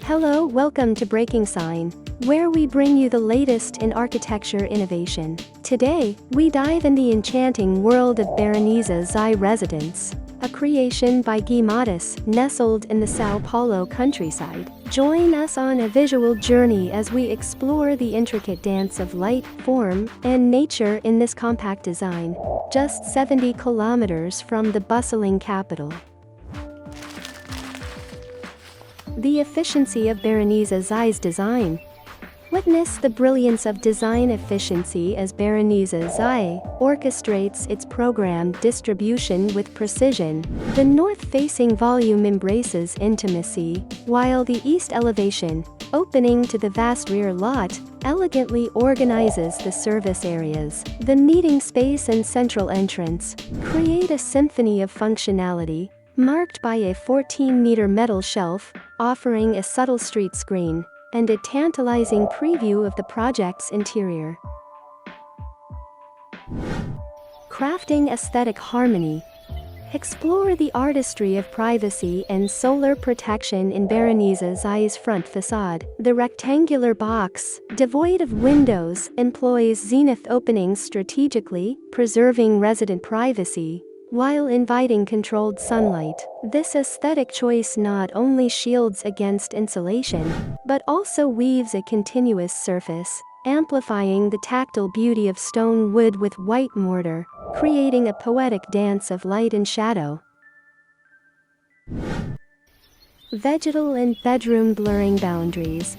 Hello, welcome to Breaking Sign, where we bring you the latest in architecture innovation. Today, we dive in the enchanting world of Baroneza XI residence, a creation by Guy Mattis, nestled in the São Paulo countryside. Join us on a visual journey as we explore the intricate dance of light, form, and nature in this compact design, just 70 kilometers from the bustling capital. The efficiency of Baroneza XI's design. Witness the brilliance of design efficiency as Baroneza XI orchestrates its programmed distribution with precision. The north-facing volume embraces intimacy, while the east elevation, opening to the vast rear lot, elegantly organizes the service areas. The meeting space and central entrance create a symphony of functionality, marked by a 14-meter metal shelf, offering a subtle street screen, and a tantalizing preview of the project's interior. Crafting aesthetic harmony. Explore the artistry of privacy and solar protection in Baroneza XI's front facade. The rectangular box, devoid of windows, employs zenith openings strategically, preserving resident privacy, while inviting controlled sunlight. This aesthetic choice not only shields against insolation, but also weaves a continuous surface, amplifying the tactile beauty of stone wood with white mortar, creating a poetic dance of light and shadow. Vegetal and bedroom blurring boundaries.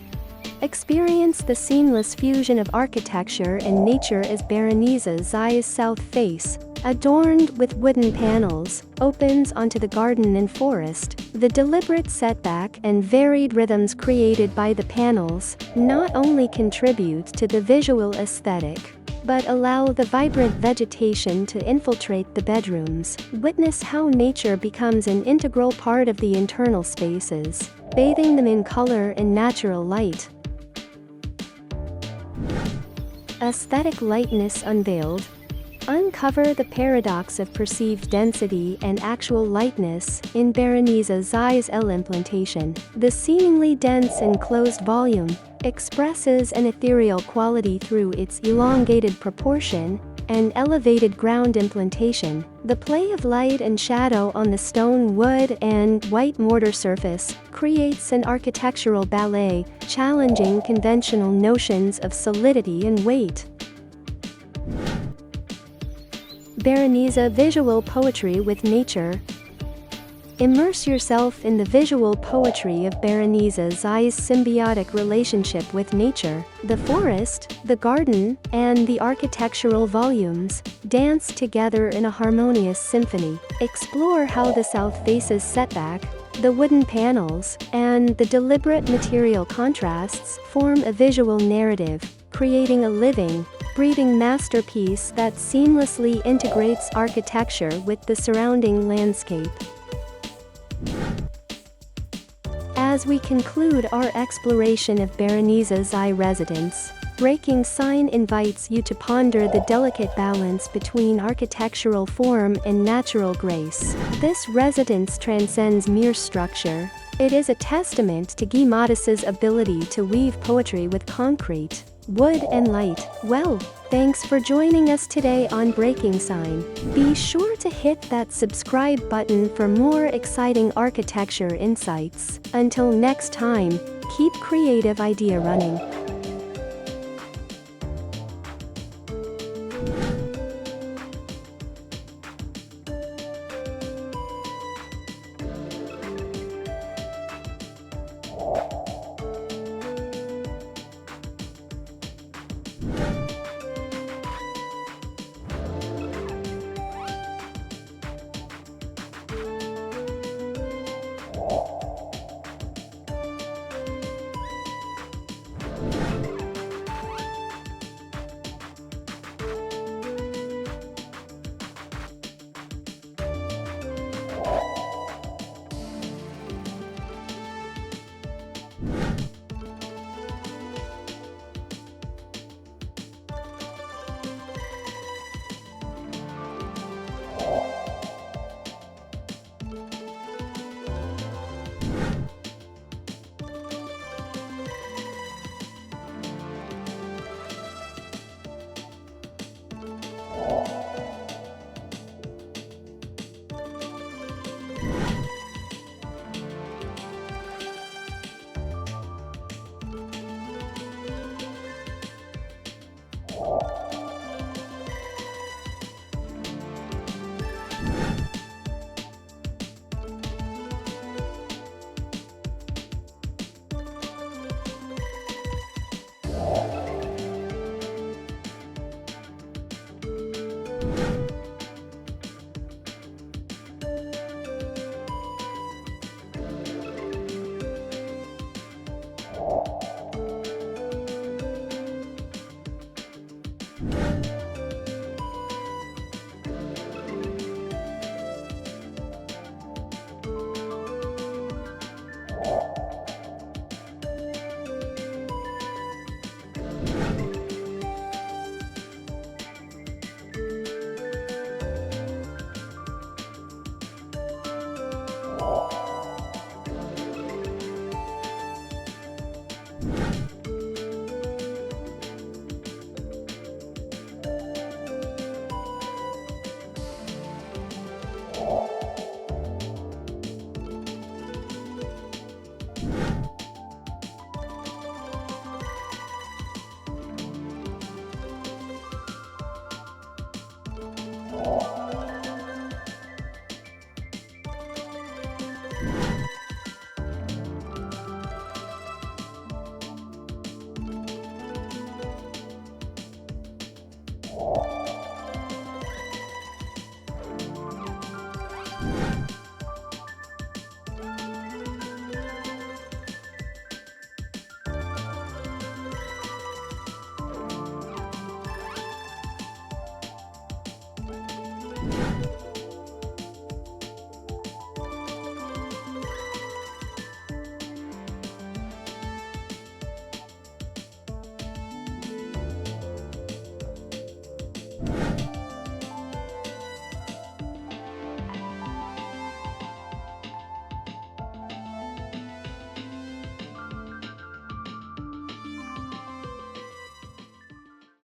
Experience the seamless fusion of architecture and nature as Baroneza XI's south face, adorned with wooden panels, opens onto the garden and forest. The deliberate setback and varied rhythms created by the panels not only contribute to the visual aesthetic, but allow the vibrant vegetation to infiltrate the bedrooms. Witness how nature becomes an integral part of the internal spaces, bathing them in color and natural light. Aesthetic lightness unveiled. Uncover the paradox of perceived density and actual lightness in Baroneza XI's L implantation. The seemingly dense enclosed volume expresses an ethereal quality through its elongated proportion and elevated ground implantation. The play of light and shadow on the stone, wood, and white mortar surface creates an architectural ballet, challenging conventional notions of solidity and weight. Baroneza visual poetry with nature. Immerse yourself in the visual poetry of Baroneza XI's symbiotic relationship with nature. The forest, the garden, and the architectural volumes dance together in a harmonious symphony. Explore how the south face's setback, the wooden panels, and the deliberate material contrasts form a visual narrative, creating a living, breathing masterpiece that seamlessly integrates architecture with the surrounding landscape. As we conclude our exploration of Baroneza XI residence, Breaking Sign invites you to ponder the delicate balance between architectural form and natural grace. This residence transcends mere structure. It is a testament to Guy Mattis's ability to weave poetry with concrete, wood, and light. Well, thanks for joining us today on Breaking Sign. Be sure to hit that subscribe button for more exciting architecture insights. Until next time, keep creative idea running.